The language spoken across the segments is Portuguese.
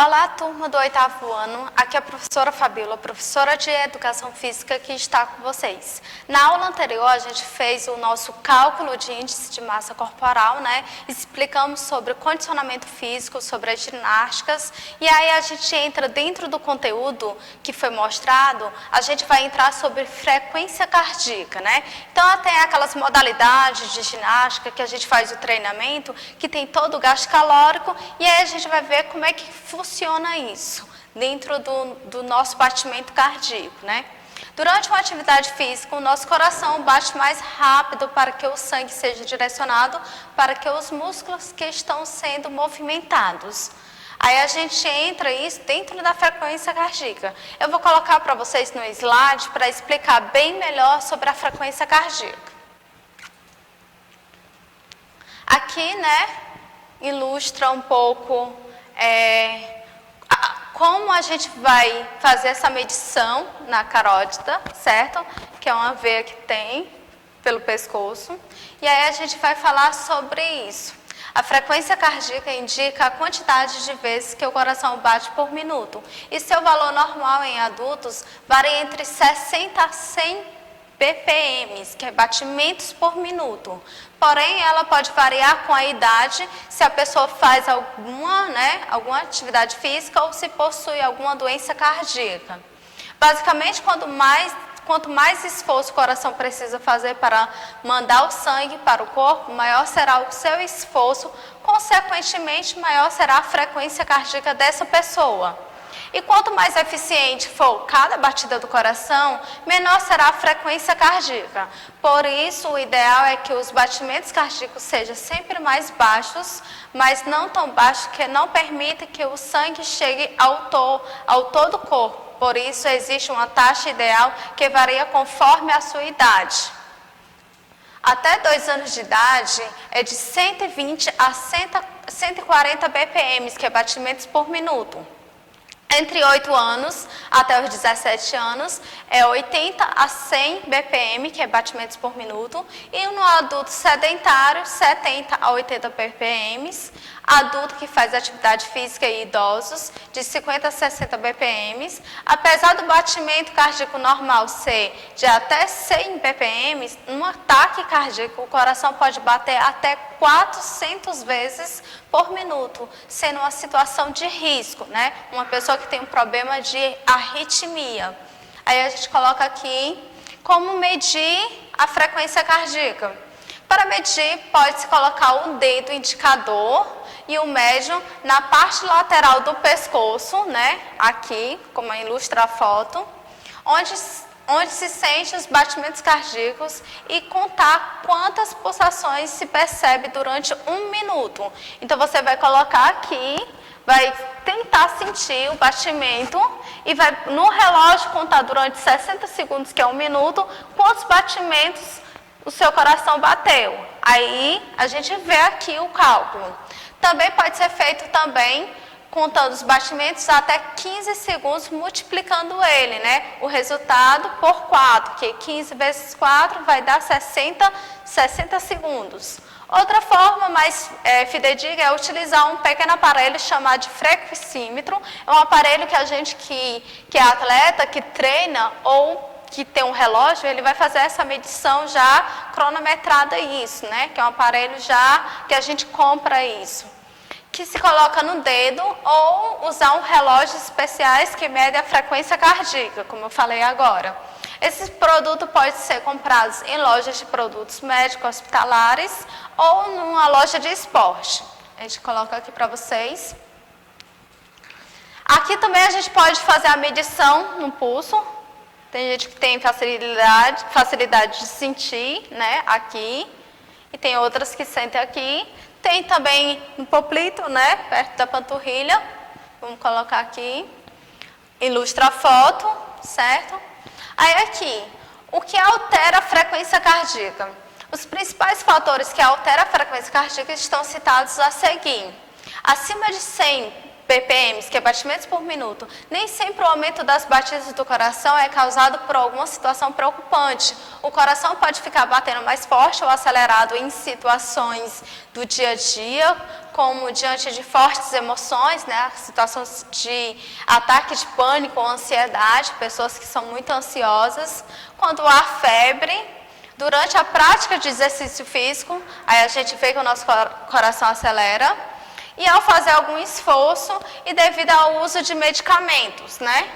Olá, turma do 8º ano, aqui é a professora Fabíola, professora de Educação Física, que está com vocês. Na aula anterior, a gente fez o nosso cálculo de índice de massa corporal, né? Explicamos sobre condicionamento físico, sobre as ginásticas, e aí a gente entra dentro do conteúdo que foi mostrado, a gente vai entrar sobre frequência cardíaca, né? Então, tem aquelas modalidades de ginástica que a gente faz o treinamento, que tem todo o gasto calórico, e aí a gente vai ver como é que funciona isso dentro do nosso batimento cardíaco, né? Durante uma atividade física, o nosso coração bate mais rápido para que o sangue seja direcionado para que os músculos que estão sendo movimentados. Aí a gente entra isso dentro da frequência cardíaca. Eu vou colocar para vocês no slide para explicar bem melhor sobre a frequência cardíaca. Aqui, né, ilustra um pouco como a gente vai fazer essa medição na carótida, certo? Que é uma veia que tem pelo pescoço. E aí a gente vai falar sobre isso. A frequência cardíaca indica a quantidade de vezes que o coração bate por minuto. E seu valor normal em adultos varia entre 60 a 100 BPMs, que é batimentos por minuto. Porém, ela pode variar com a idade, se a pessoa faz alguma atividade física ou se possui alguma doença cardíaca. Basicamente, quanto mais esforço o coração precisa fazer para mandar o sangue para o corpo, maior será o seu esforço, consequentemente, maior será a frequência cardíaca dessa pessoa. E quanto mais eficiente for cada batida do coração, menor será a frequência cardíaca. Por isso, o ideal é que os batimentos cardíacos sejam sempre mais baixos, mas não tão baixos que não permita que o sangue chegue ao todo o corpo. Por isso, existe uma taxa ideal que varia conforme a sua idade. Até 2 anos de idade é de 120 a 140 BPMs, que é batimentos por minuto. Entre 8 anos até os 17 anos é 80 a 100 BPM, que é batimentos por minuto. E no adulto sedentário, 70 a 80 BPMs. Adulto que faz atividade física e idosos, de 50 a 60 BPMs. Apesar do batimento cardíaco normal ser de até 100 BPMs, num ataque cardíaco o coração pode bater até 400 vezes por minuto, sendo uma situação de risco, né? Uma pessoa que tem um problema de arritmia. Aí a gente coloca aqui como medir a frequência cardíaca. Para medir, pode-se colocar o dedo indicador e o médio na parte lateral do pescoço, né? Aqui, como ilustra a foto, onde se sente os batimentos cardíacos e contar quantas pulsações se percebe durante 1 minuto. Então, você vai colocar aqui, vai tentar sentir o batimento e vai no relógio contar durante 60 segundos, que é 1 minuto, quantos batimentos o seu coração bateu. Aí, a gente vê aqui o cálculo. Também pode ser feito contando os batimentos até 15 segundos, multiplicando ele, né? O resultado por 4, que 15 vezes 4 vai dar 60 segundos. Outra forma mais fidedigna é utilizar um pequeno aparelho chamado de frequencímetro. É um aparelho que a gente que é atleta, que treina ou que tem um relógio, ele vai fazer essa medição já cronometrada isso, né? Que é um aparelho já que a gente compra isso. Que se coloca no dedo ou usar um relógio especiais que mede a frequência cardíaca, como eu falei agora. Esse produto pode ser comprado em lojas de produtos médicos hospitalares ou numa loja de esporte. A gente coloca aqui para vocês. Aqui também a gente pode fazer a medição no pulso. Tem gente que tem facilidade de sentir, né, aqui. E tem outras que sentem aqui. Tem também um poplito, né, perto da panturrilha. Vamos colocar aqui. Ilustra a foto, certo? Aí aqui, o que altera a frequência cardíaca? Os principais fatores que alteram a frequência cardíaca estão citados a seguir. Acima de 100 BPMs, que é batimentos por minuto, nem sempre o aumento das batidas do coração é causado por alguma situação preocupante. O coração pode ficar batendo mais forte ou acelerado em situações do dia a dia, como diante de fortes emoções, né, situações de ataque de pânico ou ansiedade, pessoas que são muito ansiosas, quando há febre. Durante a prática de exercício físico, aí a gente vê que o nosso coração acelera. E ao fazer algum esforço e devido ao uso de medicamentos, né?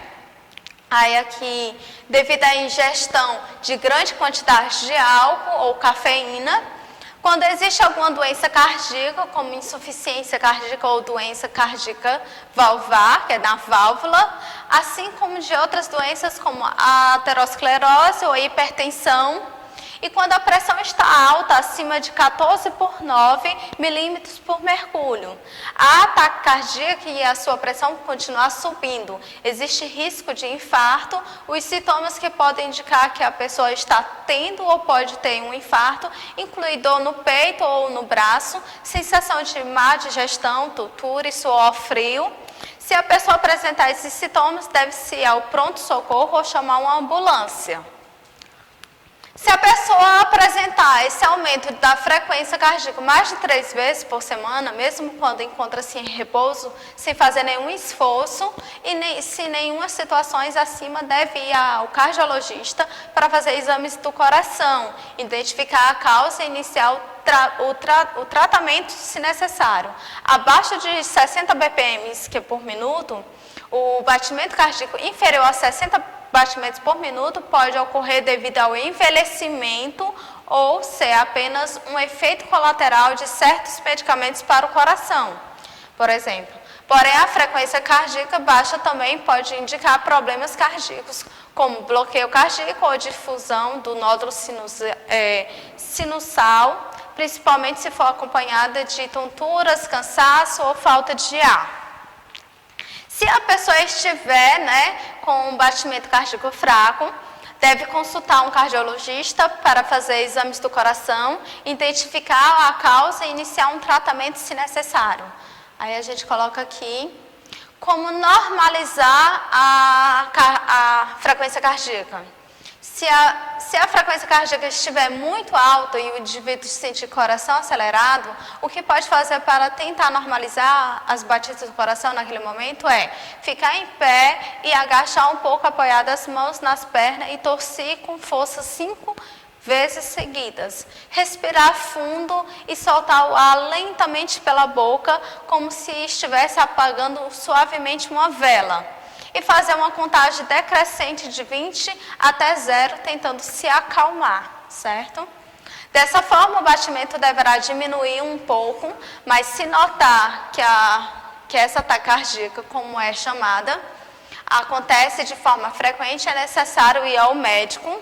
Aí aqui, devido à ingestão de grande quantidade de álcool ou cafeína, quando existe alguma doença cardíaca, como insuficiência cardíaca ou doença cardíaca valvar, que é na válvula, assim como de outras doenças como a aterosclerose ou a hipertensão. E quando a pressão está alta, acima de 14/9 milímetros por mercúrio, há ataque cardíaco e a sua pressão continuar subindo. Existe risco de infarto. Os sintomas que podem indicar que a pessoa está tendo ou pode ter um infarto incluem dor no peito ou no braço, sensação de má digestão, tontura e suor frio. Se a pessoa apresentar esses sintomas, deve-se ir ao pronto-socorro ou chamar uma ambulância. Se a pessoa apresentar esse aumento da frequência cardíaca mais de 3 vezes por semana, mesmo quando encontra-se em repouso, sem fazer nenhum esforço e se nenhuma situações acima, deve ir ao cardiologista para fazer exames do coração, identificar a causa e iniciar o tratamento se necessário. Abaixo de 60 BPM por minuto, o batimento cardíaco inferior a 60 batimentos por minuto pode ocorrer devido ao envelhecimento ou ser apenas um efeito colateral de certos medicamentos para o coração, por exemplo. Porém, a frequência cardíaca baixa também pode indicar problemas cardíacos, como bloqueio cardíaco ou difusão do nódulo sinusal, principalmente se for acompanhada de tonturas, cansaço ou falta de ar. Se a pessoa estiver, com um batimento cardíaco fraco, deve consultar um cardiologista para fazer exames do coração, identificar a causa e iniciar um tratamento se necessário. Aí a gente coloca aqui como normalizar a frequência cardíaca. Se a frequência cardíaca estiver muito alta e o indivíduo sentir coração acelerado, o que pode fazer para tentar normalizar as batidas do coração naquele momento é ficar em pé e agachar um pouco, apoiar as mãos nas pernas e torcer com força 5 vezes seguidas. Respirar fundo e soltar o ar lentamente pela boca, como se estivesse apagando suavemente uma vela. E fazer uma contagem decrescente de 20 até 0, tentando se acalmar, certo? Dessa forma, o batimento deverá diminuir um pouco, mas se notar que essa taquicardia, como é chamada, acontece de forma frequente, é necessário ir ao médico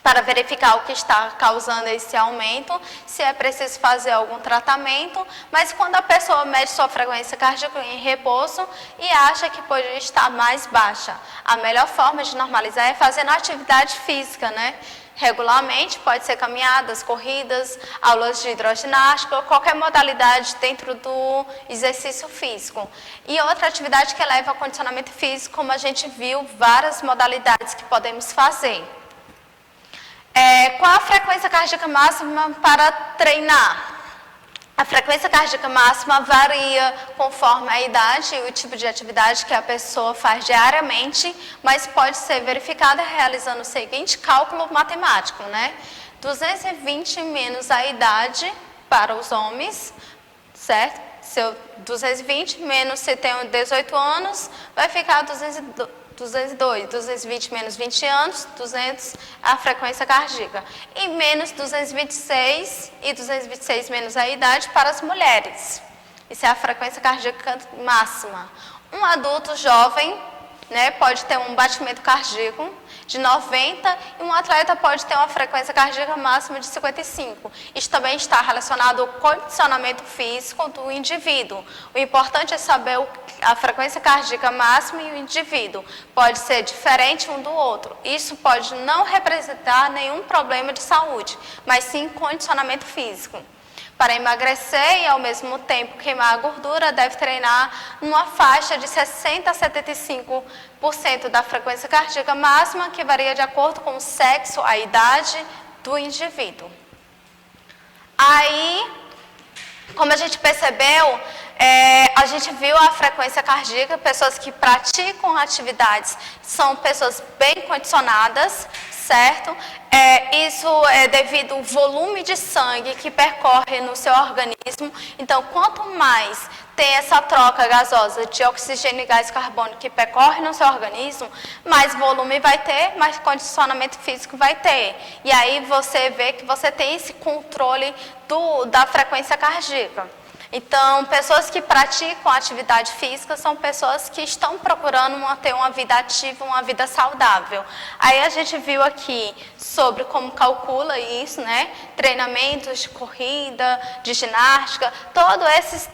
para verificar o que está causando esse aumento, se é preciso fazer algum tratamento, mas quando a pessoa mede sua frequência cardíaca em repouso e acha que pode estar mais baixa, a melhor forma de normalizar é fazendo atividade física, regularmente, pode ser caminhadas, corridas, aulas de hidroginástica ou qualquer modalidade dentro do exercício físico. E outra atividade que leva ao condicionamento físico, como a gente viu, várias modalidades que podemos fazer. Qual a frequência cardíaca máxima para treinar? A frequência cardíaca máxima varia conforme a idade e o tipo de atividade que a pessoa faz diariamente, mas pode ser verificada realizando o seguinte cálculo matemático, 220 menos a idade para os homens, certo? Se eu 220 menos se tenho 18 anos, vai ficar 202. 220 menos 20 anos, 200 a frequência cardíaca. E menos 226 e 226 menos a idade para as mulheres. Isso é a frequência cardíaca máxima. Um adulto jovem, pode ter um batimento cardíaco de 90 e um atleta pode ter uma frequência cardíaca máxima de 55. Isso também está relacionado ao condicionamento físico do indivíduo. O importante é saber a frequência cardíaca máxima e o indivíduo. Pode ser diferente um do outro. Isso pode não representar nenhum problema de saúde, mas sim condicionamento físico. Para emagrecer e ao mesmo tempo queimar a gordura, deve treinar numa faixa de 60 a 75% da frequência cardíaca máxima, que varia de acordo com o sexo, a idade do indivíduo. Aí, como a gente percebeu, a gente viu a frequência cardíaca, pessoas que praticam atividades são pessoas bem condicionadas, certo? Isso é devido ao volume de sangue que percorre no seu organismo. Então, quanto mais tem essa troca gasosa de oxigênio e gás carbônico que percorre no seu organismo, mais volume vai ter, mais condicionamento físico vai ter. E aí você vê que você tem esse controle da frequência cardíaca. Então, pessoas que praticam atividade física são pessoas que estão procurando manter uma vida ativa, uma vida saudável. Aí a gente viu aqui sobre como calcula isso, né? Treinamentos de corrida, de ginástica, todos esses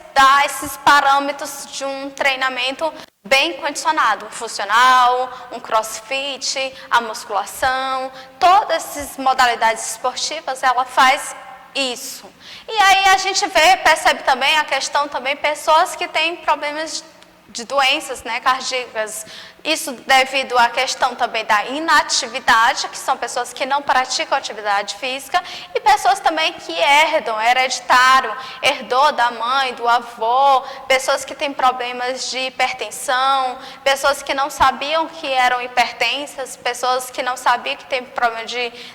parâmetros de um treinamento bem condicionado, um funcional, um crossfit, a musculação, todas essas modalidades esportivas, ela faz isso. E aí a gente percebe também a questão também pessoas que têm problemas de doenças, né, cardíacas. Isso devido à questão também da inatividade, que são pessoas que não praticam atividade física, e pessoas também que herdam, hereditário, herdou da mãe, do avô, pessoas que têm problemas de hipertensão, pessoas que não sabiam que eram hipertensas, pessoas que não sabiam que tem problema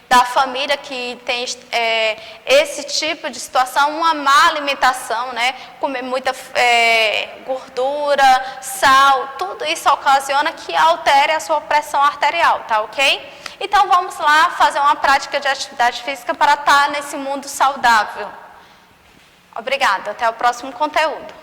da família que tem esse tipo de situação, uma má alimentação, né, comer muita gordura, sal, tudo isso ocasiona que altere a sua pressão arterial, tá ok? Então vamos lá fazer uma prática de atividade física para estar nesse mundo saudável. Obrigada, até o próximo conteúdo.